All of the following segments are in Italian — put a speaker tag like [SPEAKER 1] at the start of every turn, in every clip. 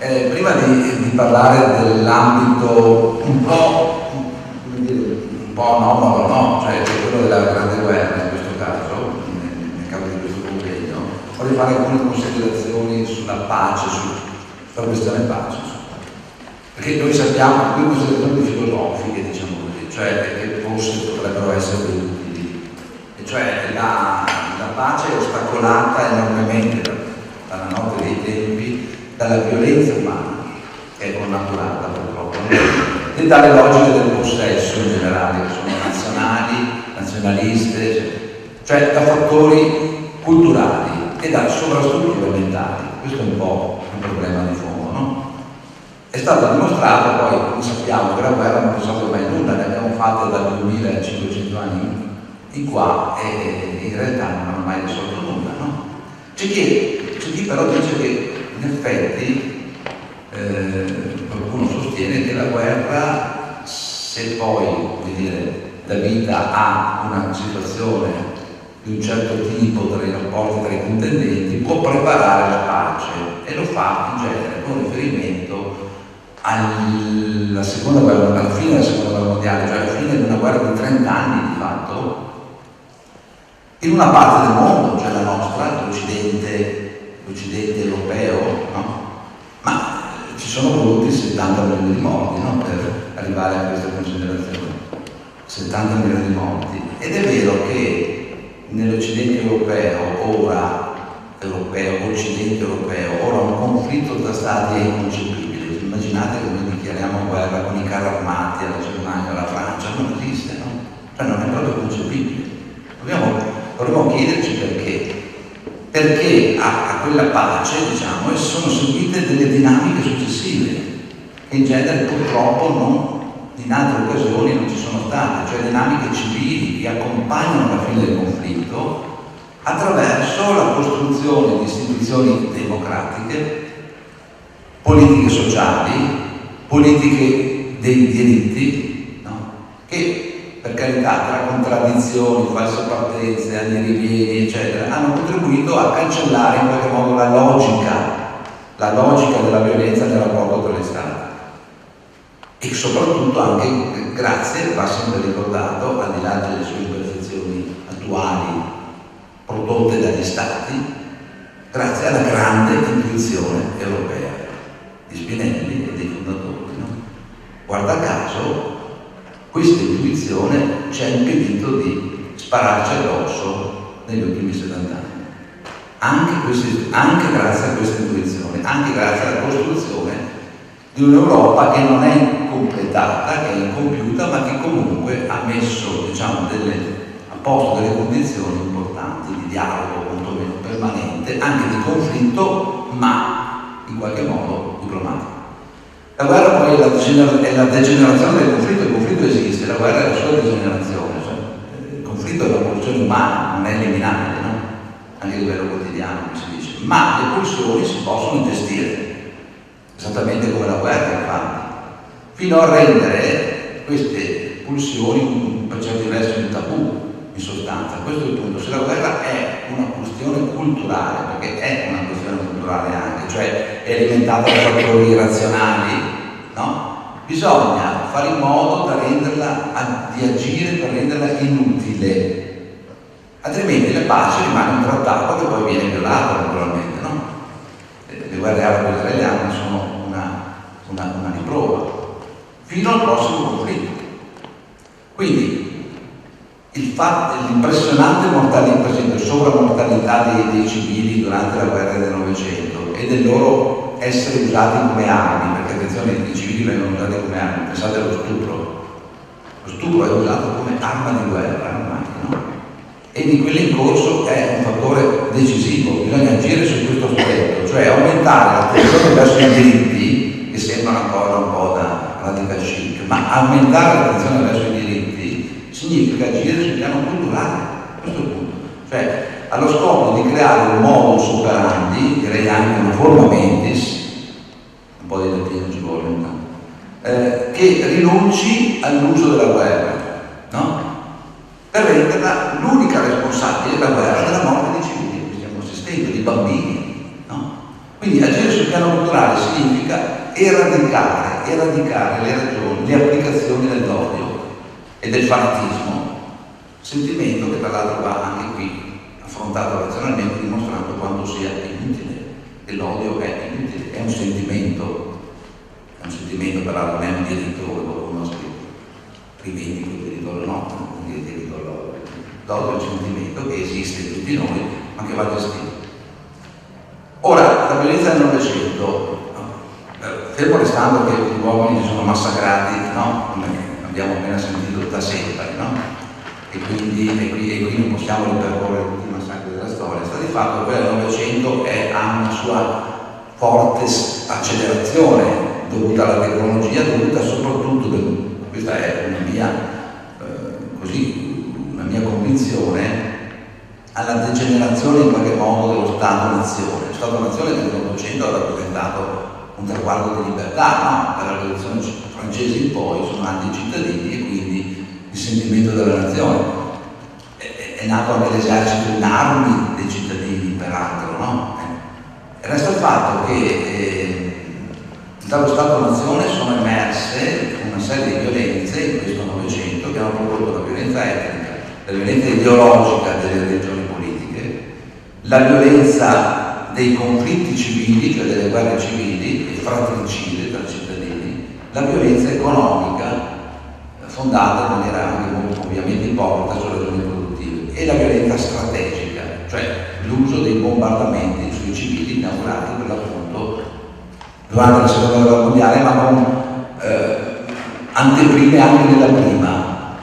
[SPEAKER 1] Prima di parlare dell'ambito un po' anomalo, no? Cioè quello della grande guerra in questo caso, nel caso di questo convegno, vorrei fare alcune considerazioni sulla pace, sulla questione pace. Perché noi sappiamo alcune considerazioni filosofiche, diciamo così, cioè che forse potrebbero essere utili, e cioè la pace è ostacolata enormemente dalla notte dei tempi dalla violenza umana, che è connaturata purtroppo, e dalle logiche del possesso in generale, che sono nazionali, nazionaliste, cioè da fattori culturali e da sovrastrutture mentali. Questo è un po' un problema di fondo, no? È stato dimostrato poi, come sappiamo, che la guerra non risolve mai nulla, ne abbiamo fatte da 2500 anni in qua e in realtà non hanno mai risolto nulla, no? C'è chi però dice che in effetti qualcuno sostiene che la guerra, se poi, come dire, dà vita a una situazione di un certo tipo tra i rapporti tra i contendenti, può preparare la pace, e lo fa in genere con riferimento alla fine della seconda guerra mondiale, cioè alla fine di una guerra di 30 anni di fatto, in una parte del mondo, cioè la nostra, l'Occidente europeo, no? Ma ci sono voluti 70 milioni di morti, no? Per arrivare a questa considerazione. 70 milioni di morti. Ed è vero che nell'Occidente europeo, ora un conflitto tra stati è inconcepibile. Immaginate che noi dichiariamo guerra con i carri armati alla Germania, alla Francia, non esiste, no? Cioè non è proprio concepibile. Dovremmo chiederci perché. Perché a quella pace, diciamo, sono seguite delle dinamiche successive, che in genere purtroppo in altre occasioni non ci sono state, cioè dinamiche civili che accompagnano la fine del conflitto attraverso la costruzione di istituzioni democratiche, politiche sociali, politiche dei diritti, no? Che per carità, tra contraddizioni, false partenze, anni ripieni, eccetera, hanno contribuito a cancellare in qualche modo la logica della violenza nel rapporto tra le stati. E soprattutto anche grazie, va sempre ricordato, al di là delle sue imperfezioni attuali prodotte dagli stati, grazie alla grande intuizione europea di Spinelli e dei fondatori, no? Guarda caso, questa intuizione ci ha impedito di spararci addosso negli ultimi 70 anni. Anche grazie a questa intuizione, anche grazie alla costruzione di un'Europa che non è incompletata, che è incompiuta, ma che comunque ha messo, diciamo, a posto delle condizioni importanti di dialogo, quantomeno permanente, anche di conflitto, ma in qualche modo diplomatico. La guerra poi è la degenerazione del conflitto. Il conflitto esiste, la guerra è la sua degenerazione, cioè, il conflitto è una pulsione umana, non è eliminabile, no? Anche a livello quotidiano, come si dice, ma le pulsioni si possono gestire, esattamente come la guerra, infatti, fino a rendere queste pulsioni per certi versi un tabù, in sostanza. Questo è il punto. Se la guerra è una questione culturale, perché è una questione culturale anche, cioè è alimentata da fattori irrazionali, no? Bisogna fare in modo di agire per renderla inutile, altrimenti la pace rimane un trattato che poi viene violato naturalmente, no? Le guerre arabo-israeliane sono una riprova fino al prossimo conflitto. Quindi l'impressionante mortalità, per esempio, sovramortalità dei civili durante la guerra del Novecento e del loro essere usati come armi, perché attenzione, i civili vengono usati come armi, pensate allo stupro. Lo stupro è usato come arma di guerra ormai, no? E di quello in corso è un fattore decisivo, bisogna agire su questo aspetto, cioè aumentare l'attenzione verso i diritti, che sembra una cosa un po' da radical chic, ma aumentare l'attenzione verso i diritti significa agire sul piano culturale, questo è il punto. Cioè, allo scopo di creare un modus operandi, direi anche una forma mentis, un po' di latino ci vuole intanto, che rinunci all'uso della guerra, no? Per renderla l'unica responsabile della guerra della morte dei civili che stiamo assistendo, di bambini, no? Quindi agire sul piano culturale significa eradicare le ragioni, le applicazioni dell'odio e del fanatismo, sentimento che tra l'altro va anche qui affrontato razionalmente, dimostrando quanto sia inutile. E l'odio è inutile, è un sentimento peraltro non è un diritto, come qualcuno ha scritto, rivendico il diritto all'odio, non il diritto all'odio. L'odio è un sentimento che esiste in tutti noi, ma che va gestito. Ora, la violenza del Novecento, fermo restando che gli uomini si sono massacrati, no? Come abbiamo appena sentito da sempre, no? E qui non possiamo ripercorrere tutti i massacri della storia. Sta di fatto che il Novecento ha una sua forte accelerazione dovuta alla tecnologia, dovuta soprattutto, questa è una mia convinzione, alla degenerazione in qualche modo dello Stato-nazione. Lo Stato-nazione nel Novecento ha rappresentato un traguardo di libertà, no? Dalla rivoluzione francese in poi sono nati i cittadini e quindi il sentimento della nazione. È nato anche l'esercito in armi dei cittadini, peraltro, no? Resta il fatto che dallo Stato-nazione sono emerse una serie di violenze in questo Novecento che hanno prodotto la violenza etnica, la violenza ideologica delle religioni politiche, la violenza dei conflitti civili, cioè delle guerre civili e fratricide tra cittadini, la violenza economica fondata in maniera anche molto ovviamente ipocrita sulle ragioni produttive, e la violenza strategica, cioè l'uso dei bombardamenti sui civili inaugurati per l'appunto durante la seconda guerra mondiale, ma con anteprime anche della prima,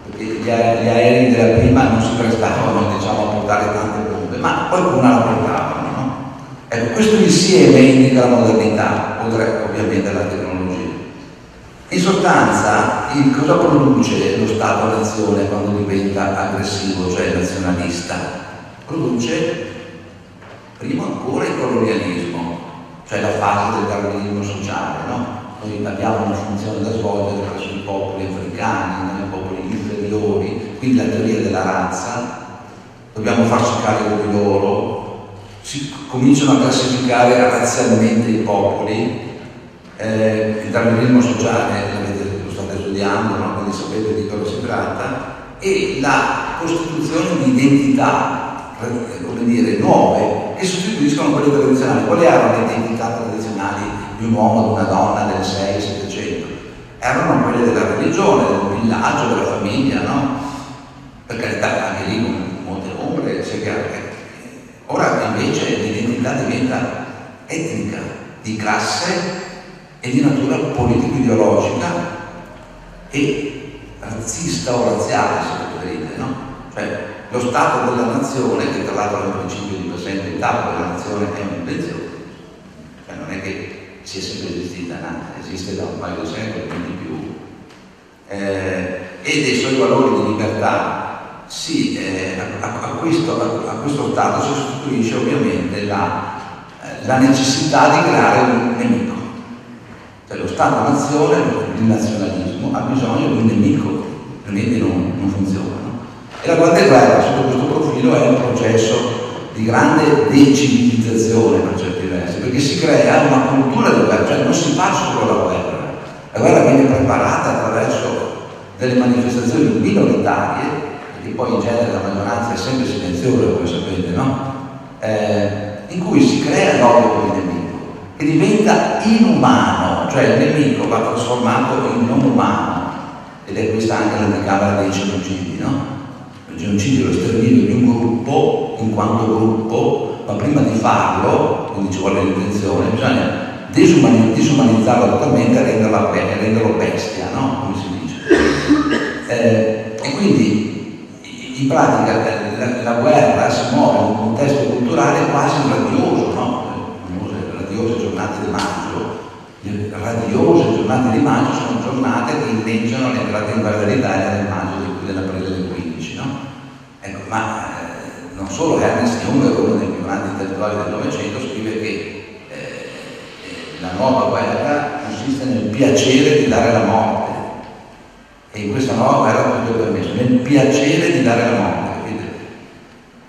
[SPEAKER 1] perché gli aerei della prima non si prestavano, diciamo, a portare tante bombe, ma qualcuna la portavano, no? Ecco, questo insieme indica la modernità, oltre ovviamente alla tecnologia. In sostanza, cosa produce lo Stato-nazione quando diventa aggressivo, cioè nazionalista? Produce, prima ancora, il colonialismo, cioè la fase del darwinismo sociale, no? Noi abbiamo una funzione da svolgere presso i popoli africani, nei popoli inferiori, quindi la teoria della razza, dobbiamo farci carico di loro, si cominciano a classificare razzialmente i popoli, il darwinismo sociale lo state studiando, no? Quindi sapete di cosa si tratta, e la costituzione di identità, come dire, nuove, che sostituiscono quelle tradizionali. Quali erano le identità tradizionali di un uomo, di una donna del 600-700? Erano quelle della religione, del villaggio, della famiglia, no? Per carità, anche lì con molte ombre, ora invece l'identità diventa etnica, di classe e di natura politico-ideologica e razzista o razziale, se preferite, no? Cioè, lo Stato della nazione, che tra l'altro è un principio di presente età, la nazione è un'invenzione, cioè non è che sia sempre esistita, esiste da un paio di secoli, quindi più, e dei suoi valori di libertà. Sì, a questo Stato si sostituisce ovviamente la necessità di creare un nemico. Cioè lo Stato-nazione, il nazionalismo, ha bisogno di un nemico, altrimenti non funziona. No? E la Grande Guerra, sotto questo profilo, è un processo di grande decivilizzazione per certi versi, perché si crea una cultura di guerra, cioè non si fa solo la guerra. La guerra viene preparata attraverso delle manifestazioni minoritarie, perché poi in genere la maggioranza è sempre silenziosa, come sapete, no? In cui si crea l'odio per il nemico, che diventa inumano, cioè il nemico va trasformato in non umano, ed è questa anche l'anticamera dei genocidi, no? Il genocidio è lo sterminio di un gruppo in quanto gruppo, ma prima di farlo, quindi ci vuole l'intenzione, bisogna disumanizzarlo totalmente e renderlo bestia, no? Come si dice. E quindi in pratica la guerra si muove in un contesto culturale quasi radioso, no? Le radiose giornate di maggio, le radiose giornate di maggio sono giornate che inneggiano l'entrata in guerra dell'Italia nel maggio dell'aprile del 15, no? Ecco, ma non solo, Ernest Jünger, uno dei più grandi intellettuali del Novecento, scrive che la nuova guerra consiste nel piacere di dare la morte, e in questa nuova guerra tutto è permesso, nel piacere di dare la morte, capite?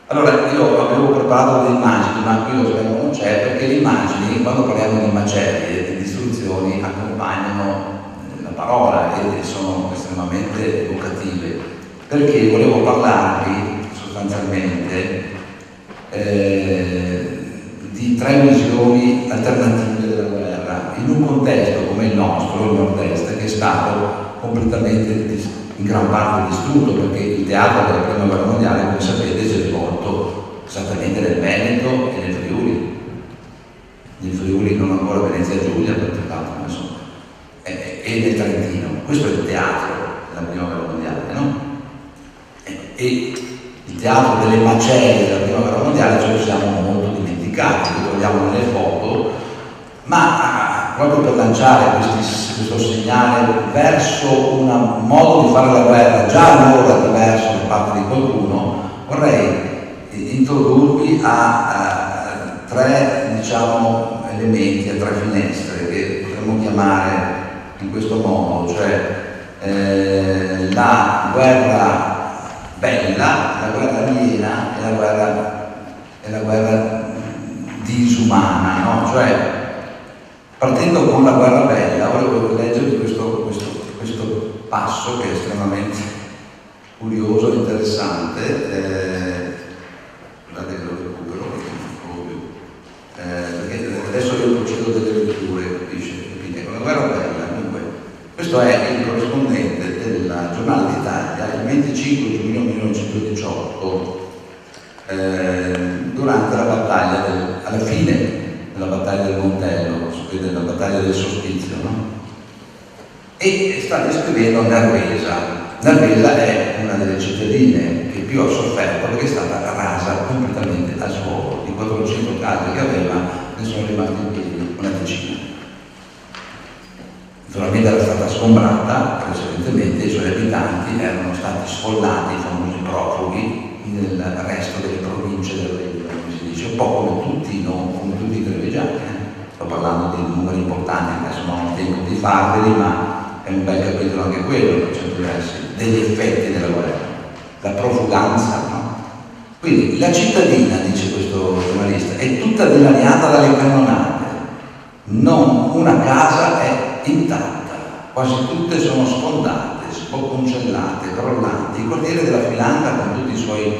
[SPEAKER 1] Allora io avevo preparato delle immagini, ma qui lo schermo non c'è, perché le immagini, quando parliamo di macerie, di distruzioni, accompagnano la parola e sono estremamente evocative, perché volevo parlarvi sostanzialmente di 3 visioni alternative della guerra, in un contesto come il nostro, il nord-est, che è stato completamente in gran parte distrutto, perché il teatro della prima guerra mondiale, come sapete, si è svolto esattamente nel Veneto e nel Friuli. Nel Friuli, non ancora Venezia Giulia, per l'altro, insomma, e nel Trentino. Questo è il teatro della prima guerra mondiale, no? E il teatro delle macerie della prima guerra mondiale ce lo siamo molto dimenticati, lo troviamo nelle foto, ma proprio per lanciare questo segnale verso un modo di fare la guerra già allora diverso da parte di qualcuno, vorrei introdurvi a 3, diciamo, elementi, a 3 finestre che potremmo chiamare in questo modo, cioè la guerra bella, la guerra aliena e la guerra disumana, no? Cioè, partendo con la guerra bella, volevo leggervi questo passo che è estremamente curioso e interessante. Guardate che lo recupero perché non trovo più. Perché adesso io procedo delle letture, capite? Con la guerra bella, dunque, questo è il corrispondente del Giornale d'Italia, il 25 giugno 1918, durante la battaglia alla fine della battaglia del Montello, sapete, la battaglia del Solstizio, no? E sta descrivendo Nervesa. Nervesa è una delle cittadine che più ha sofferto perché è stata rasa completamente al suolo. Di 400 case che aveva, ne sono rimasti in piedi una decina. Naturalmente era stata sgombrata precedentemente, i suoi abitanti erano stati sfollati, i famosi profughi, nel resto delle province del regno, come si dice, un po' come tutti i trevigiani. Sto parlando di numeri importanti, adesso non ho tempo di farveli, ma è un bel capitolo anche quello, per certi versi, degli effetti della guerra, la profuganza, no? Quindi la cittadina, dice questo giornalista, è tutta dilaniata dalle cannonate, non una casa è intatta, quasi tutte sono sfondate, sbocconcellate, crollanti. Il quartiere della Filanda, con tutti i suoi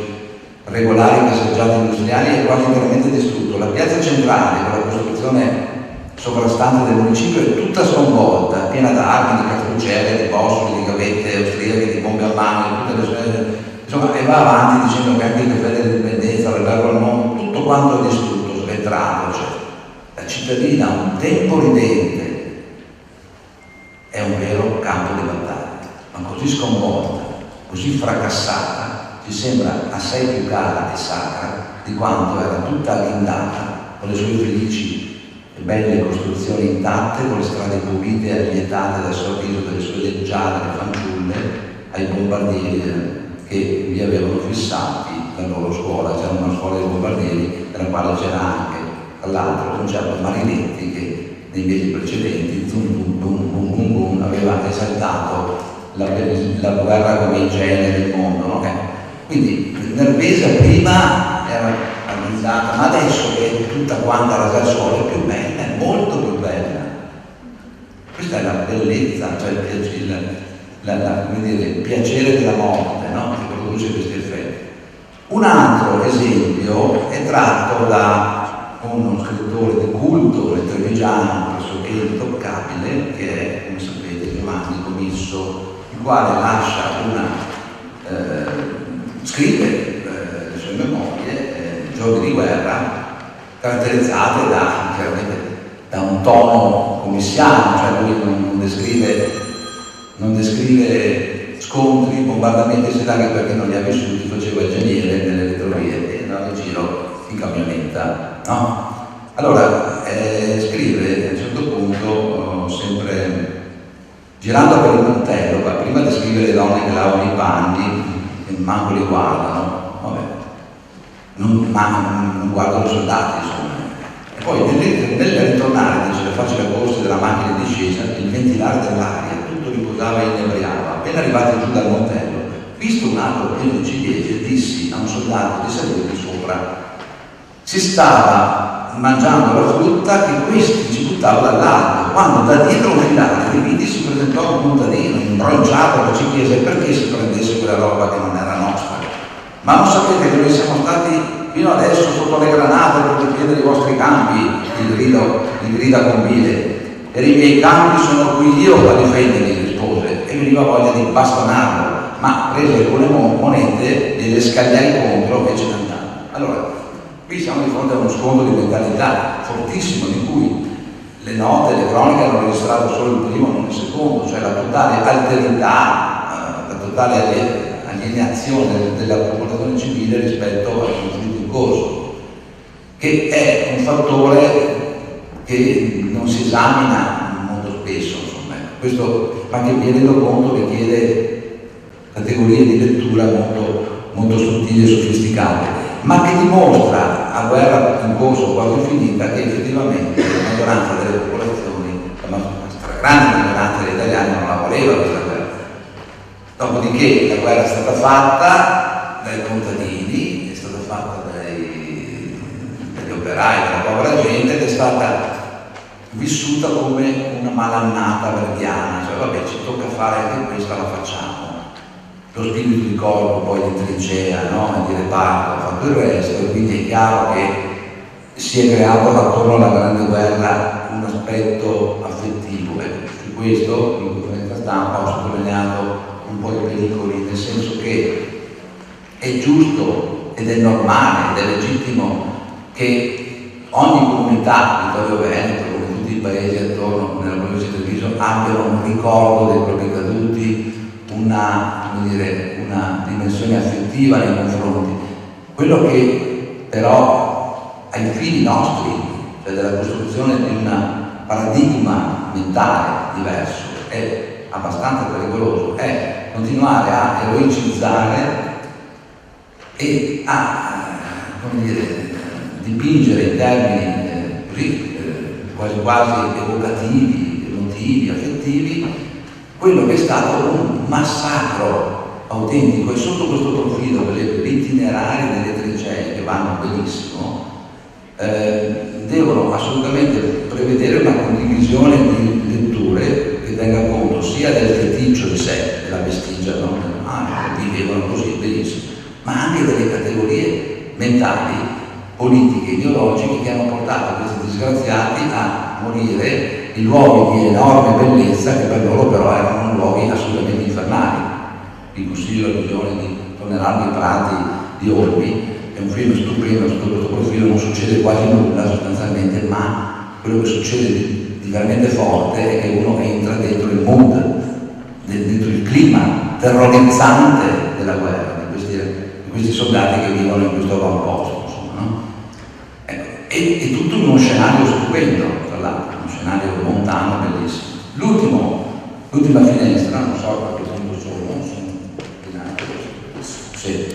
[SPEAKER 1] regolari passeggiati industriali, è quasi interamente distrutto. La piazza centrale, con la costruzione sovrastante del municipio, è tutta sconvolta, piena d'armi, di cartucciere, di bossoli, di gavette austriache, di bombe a mano, di tutte le sue... Insomma, e va avanti dicendo che anche il caffè dell'indipendenza, l'albergo al mondo, tutto quanto è distrutto, svetrato. Cioè, la cittadina, un tempo ridente, è un vero campo di battaglia, ma così sconvolta, così fracassata, ci sembra assai più cara e sacra di quanto era tutta agghindata con le sue felici e belle costruzioni intatte, con le strade pulite e allietate dal sorriso delle sue leggiadre fanciulle ai bombardieri che vi avevano fissati la loro scuola. C'era una scuola di bombardieri, nella quale c'era anche, tra l'altro, un certo Marinetti che nei mesi precedenti, aveva esaltato la guerra come il genere del mondo, no? Quindi Nervesa prima era analizzata, ma adesso che è tutta quanta rasa al suolo è più bella, è molto più bella. Questa è la bellezza, cioè il piacere della morte, no? Che produce questi effetti. Un altro esempio è tratto da uno scrittore di culto nel trevigiano pressoché intoccabile, che è, come sapete, Giovanni Comisso, il quale lascia scrive le sue memorie, giorni di guerra, caratterizzate chiaramente da un tono comissiano, cioè lui non descrive scontri, bombardamenti sedali perché non li ha vissuti, faceva il geniere nelle retrovie e andava in giro in camionetta, no? Allora, scrive a un certo punto, sempre girando per il Montello, prima di scrivere le donne che lavano i panni, che manco li guardano, vabbè, non guardano i soldati, insomma. E poi nel ritornare, dice, le facili corse della macchina in discesa, il ventilare dell'aria, tutto riposava e inebriava. Appena arrivati giù dal Montello, visto un altro pieno di ciliegie, dissi a un soldato di salire sopra: si stava mangiando la frutta che questi ci buttava dall'alto, quando da dietro un filare di viti si presentò un contadino imbronciato che ci chiese perché si prendesse quella roba che non era nostra. Ma non sapete che noi siamo stati fino adesso sotto le granate per difendere i vostri campi, gli grida con bile. Per i miei campi sono qui io a difenderli, rispose, e veniva voglia di bastonarlo, ma prese alcune monete e le scagliai contro e ce ne andava. Allora, qui siamo di fronte a uno scontro di mentalità fortissimo, di cui le note, le croniche hanno registrato solo il primo, non il secondo, cioè la totale alterità, la totale alienazione della popolazione civile rispetto al conflitto in corso, che è un fattore che non si esamina molto spesso, insomma. Questo anche mi rendo conto che chiede categorie di lettura molto sottili e sofisticate, ma che dimostra a guerra in corso quasi finita che effettivamente la maggioranza delle popolazioni, la stragrande maggioranza degli italiani non la voleva questa guerra. Dopodiché la guerra è stata fatta dai contadini, è stata fatta dagli operai, dalla povera gente, ed è stata vissuta come una malannata verdiana, cioè vabbè, ci tocca fare anche questa, la facciamo. Lo spirito di corpo poi di trincea, no? Di reparto ha fatto il resto, e quindi è chiaro che si è creato attorno alla grande guerra un aspetto affettivo. Su questo in conferenza stampa ho sottolineato un po' i pericoli, nel senso che è giusto ed è normale ed è legittimo che ogni comunità, Vittorio Veneto, come tutti i paesi attorno nella provincia di Treviso, abbiano un ricordo dei propri caduti, una dimensione affettiva nei confronti. Quello che però ai fini nostri, cioè della costruzione di un paradigma mentale diverso, è abbastanza pericoloso, è continuare a eroicizzare e a dipingere in termini quasi evocativi, emotivi, affettivi, quello che è stato un massacro autentico. E sotto questo profilo, per esempio, gli itinerari delle trincee, che vanno benissimo, devono assolutamente prevedere una condivisione di letture che tenga conto sia del feticcio di sé, della vestigia, no? Vivevano così, benissimo, ma anche delle categorie mentali, politiche, ideologiche, che hanno portato questi disgraziati a morire in luoghi di enorme bellezza, che per loro però erano luoghi assolutamente infernali. Vi consiglio la visione di Tonerando i prati di Olmi, è un film stupendo sotto questo profilo, non succede quasi nulla sostanzialmente, ma quello che succede di veramente forte è che uno entra dentro il mood, dentro il clima terrorizzante della guerra, di questi soldati che vivono in questo avamposto, insomma, no? Ecco, è tutto in uno scenario stupendo, tra l'altro, uno scenario montano bellissimo. L'ultima finestra, non so quanto tempo sono sì,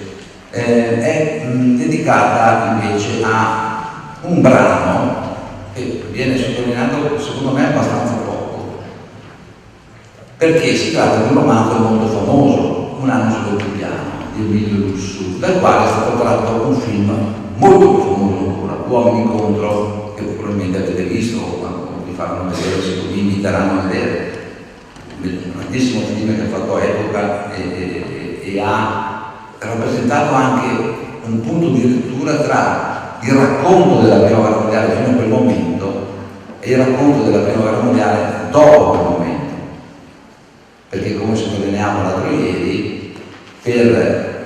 [SPEAKER 1] è dedicata invece a un brano che viene sottolineato secondo me abbastanza poco, perché si tratta di un romanzo molto famoso, Un anno sull'altipiano di Emilio Lussu, dal quale è stato tratto un film molto più famoso ancora, Uomini contro, che probabilmente avete visto o vi faranno vedere, se vi inviteranno a vedere. Un grandissimo film che ha fatto epoca e ha rappresentato anche un punto di lettura tra il racconto della prima guerra mondiale fino a quel momento e il racconto della prima guerra mondiale dopo quel momento, perché come sottolineiamo l'altro ieri, per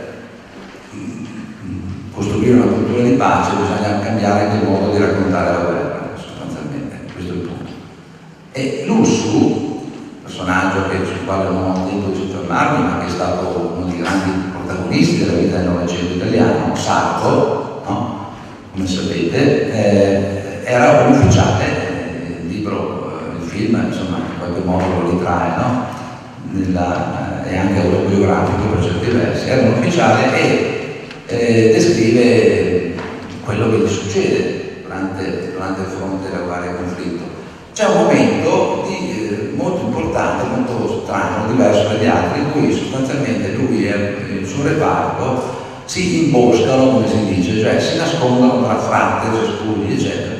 [SPEAKER 1] costruire una cultura di pace bisogna cambiare anche il modo di raccontare la guerra, sostanzialmente, questo è il punto. E Lussu, personaggio sul quale non ho tempo di soffermarmi, ma che è stato uno dei grandi protagonisti della vita del Novecento italiano, sardo, no? Come sapete, era un ufficiale, il libro, il film, insomma, in qualche modo lo ritrae, no? È anche autobiografico per certi versi. Era un ufficiale e descrive quello che gli succede durante il fronte della guerra e conflitto. C'è un momento molto importante, molto strano, diverso dagli altri, in cui sostanzialmente lui e il suo reparto si imboscano, come si dice, cioè si nascondono tra fratte, cespugli, eccetera,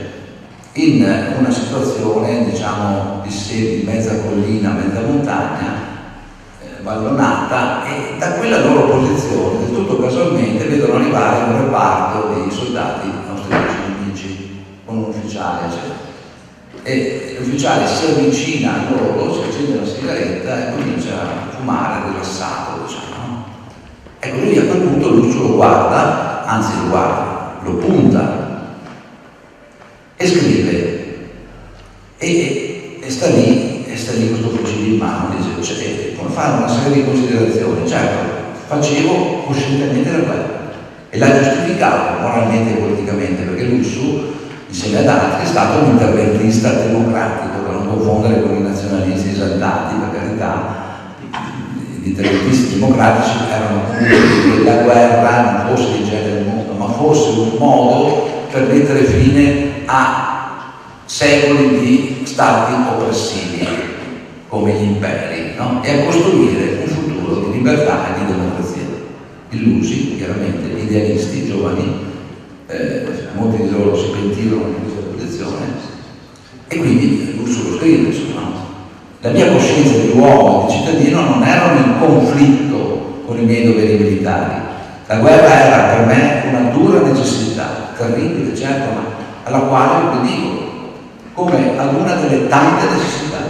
[SPEAKER 1] in una situazione, diciamo, di mezza collina, mezza montagna, vallonata, e da quella loro posizione, del tutto casualmente, vedono arrivare un reparto di soldati austriaci nemici con un ufficiale, eccetera. E l'ufficiale si avvicina a loro, si accende una sigaretta e comincia a fumare rilassato, diciamo. Ecco, lui a quel punto Lucio lo guarda, anzi lo guarda, lo punta e scrive, e sta lì questo fucile in mano, dice, cioè, come fare una serie di considerazioni. Certo, facevo coscientemente la guerra e l'ha giustificato moralmente e politicamente, perché Lusso, insieme ad altri, è stato un interventista democratico, da non confondere con i nazionalisti esaltati, per carità. Gli interventisti democratici erano che la guerra non fosse il genere del mondo, ma fosse un modo per mettere fine a secoli di stati oppressivi come gli imperi, no? E a costruire un futuro di libertà e di democrazia. Illusi, chiaramente, idealisti, giovani, molti di loro si pentirono di questa posizione, e quindi Lusso lo scrive, insomma. La mia coscienza di uomo e di cittadino non erano in conflitto con i miei doveri militari. La guerra era per me una dura necessità, terribile, certo, ma alla quale obbedivo, come ad una delle tante necessità,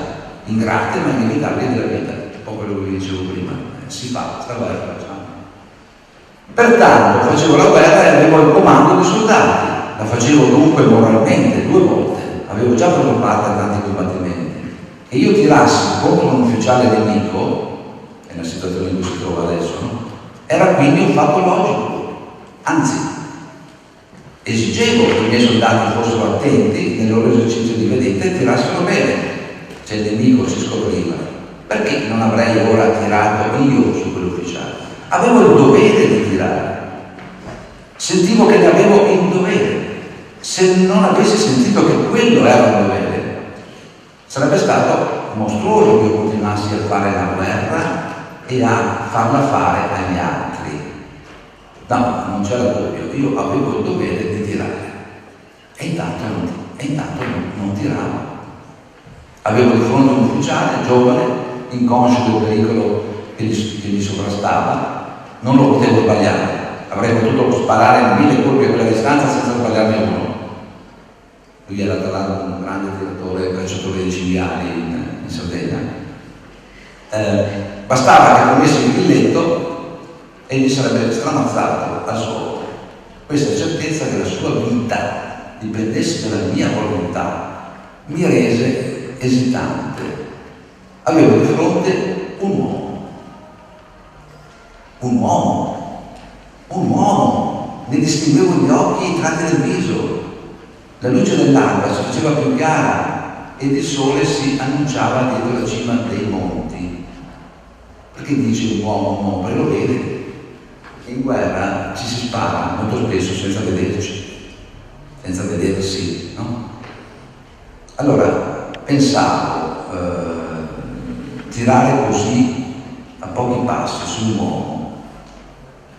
[SPEAKER 1] ingrate ma inevitabili della vita. Un po' quello che vi dicevo prima, si fa questa guerra, diciamo. Pertanto facevo la guerra e avevo il comando dei soldati, la facevo dunque moralmente 2 volte, avevo già preso parte a tanti combattimenti. Che io tirassi contro un ufficiale nemico, nella situazione in cui si trova adesso, no? Era quindi un fatto logico, anzi esigevo che i miei soldati fossero attenti nel loro esercizio di vedetta e tirassero bene, se il nemico si scopriva. Perché non avrei ora tirato io su quell'ufficiale? Avevo il dovere di tirare, sentivo che ne avevo il dovere. Se non avessi sentito che quello era un dovere, sarebbe stato mostruoso che io continuassi a fare la guerra e a farla fare agli altri. No, non c'era dubbio, io avevo il dovere di tirare e intanto non tiravo. Avevo di fronte un ufficiale giovane, inconscio del pericolo che gli sovrastava, non lo potevo sbagliare, avrei potuto sparare 1000 colpi a quella distanza senza sbagliarne uno. Lui era tra l'altro un grande tiratore, cacciatore di cinghiali in Sardegna. Bastava che prendessi il grilletto e gli sarebbe stramazzato al suolo. Questa certezza che la sua vita dipendesse dalla mia volontà mi rese esitante. Avevo di fronte un uomo, ne distinguevo gli occhi e i tratti del viso. La luce dell'alba si faceva più chiara ed il sole si annunciava dietro la cima dei monti. Perché dice un uomo, perché lo vede. In guerra ci si spara molto spesso senza vedersi, no? Allora pensavo, tirare così a pochi passi su un uomo,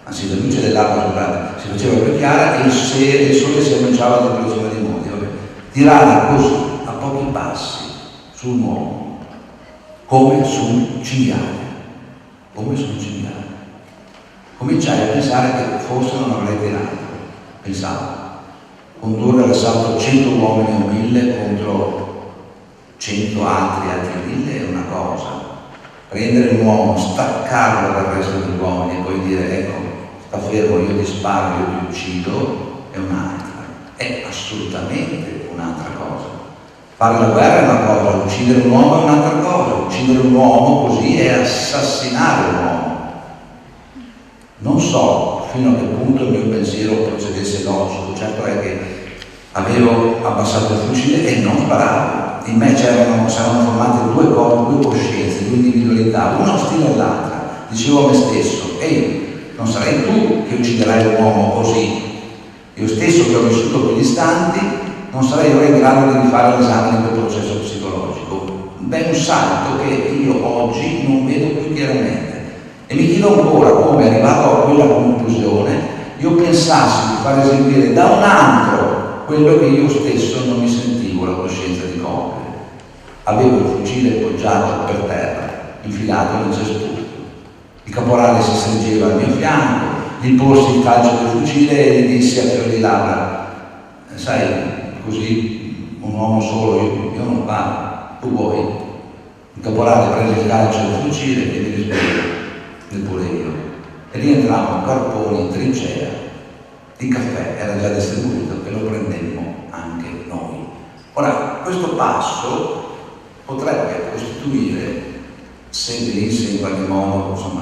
[SPEAKER 1] anzi la luce dell'alba si faceva più chiara e il sole si annunciava dietro la cima dei monti. Tirare così a pochi passi su un uomo, come su un cinghiale. Cominciai a pensare che forse non avrei tirato. Pensavo, condurre all'assalto 100 uomini o 1000 contro 100 altri 1000 è una cosa. Prendere un uomo, staccarlo dal resto degli uomini e poi dire ecco, sta fermo, io ti sparo, io ti uccido, è un'altra. È assolutamente un'altra cosa. Fare la guerra è una cosa, uccidere un uomo è un'altra cosa. Uccidere un uomo così è assassinare un uomo. Non so fino a che punto il mio pensiero procedesse logico, certo è che avevo abbassato il fucile e non sparavo. In me si erano formate 2 corpi, 2 coscienze, 2 individualità, una ostile all'altra. Dicevo a me stesso, ehi, non sarai tu che ucciderai un uomo così. Io stesso che ho vissuto quegli istanti non sarei ora in grado di rifare l'esame di quel processo psicologico. Beh, un salto che io oggi non vedo più chiaramente. E mi chiedo ancora come, arrivato a quella conclusione, io pensassi di far eseguire da un altro quello che io stesso non mi sentivo la coscienza di compiere. Avevo il fucile poggiato per terra, infilato nel cespuglio. Il caporale si stringeva al mio fianco, gli porsi il calcio del fucile e gli dissi a fior di labbra: sai, così un uomo solo, io non parlo, tu vuoi? Il caporale prese il calcio del fucile e mi rispose: neppure io. E rientrammo carponi in trincea. Il caffè era già distribuito e lo prendemmo anche noi. Ora, questo passo potrebbe costituire, se venisse in qualche modo, insomma,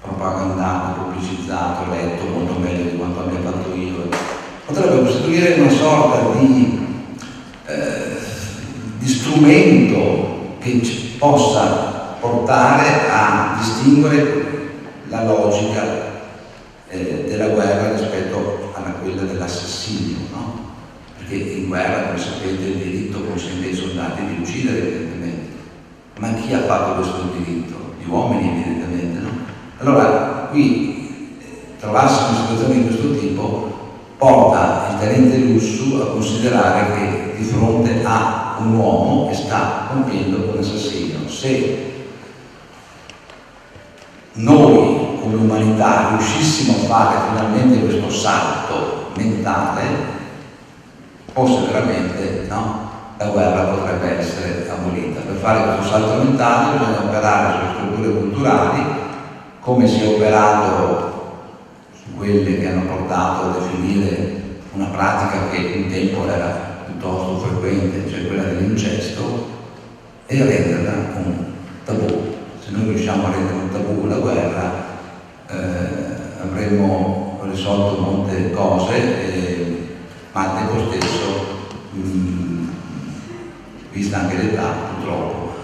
[SPEAKER 1] propagandato, pubblicizzato, letto molto meglio di quanto abbia fatto io, potrebbe costituire una sorta di strumento che ci possa portare a distinguere la logica della guerra rispetto a quella dell'assassinio, no? Perché in guerra, come sapete, il diritto consente ai soldati di uccidere, evidentemente. Ma chi ha fatto questo diritto? Gli uomini, evidentemente, no? Allora, qui trovarsi in una situazione di questo tipo porta il tenente Lussu a considerare che di fronte a un uomo che sta compiendo un assassinio. Se noi come umanità riuscissimo a fare finalmente questo salto mentale, forse veramente, no, la guerra potrebbe essere abolita. Per fare questo salto mentale bisogna operare sulle strutture culturali, come si è operato su quelle che hanno portato a definire una pratica che un tempo era piuttosto frequente, cioè quella dell'incesto, e renderla un tabù. Se noi riusciamo a rendere un tabù la guerra, avremmo risolto molte cose, ma al tempo stesso, vista anche l'età, purtroppo,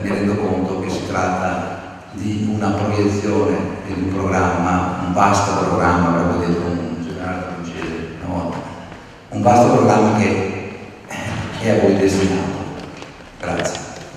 [SPEAKER 1] mi rendo conto che si tratta di una proiezione di un programma, un vasto programma, avrebbe detto un generale francese una volta, un vasto programma che è a voi destinato. Grazie.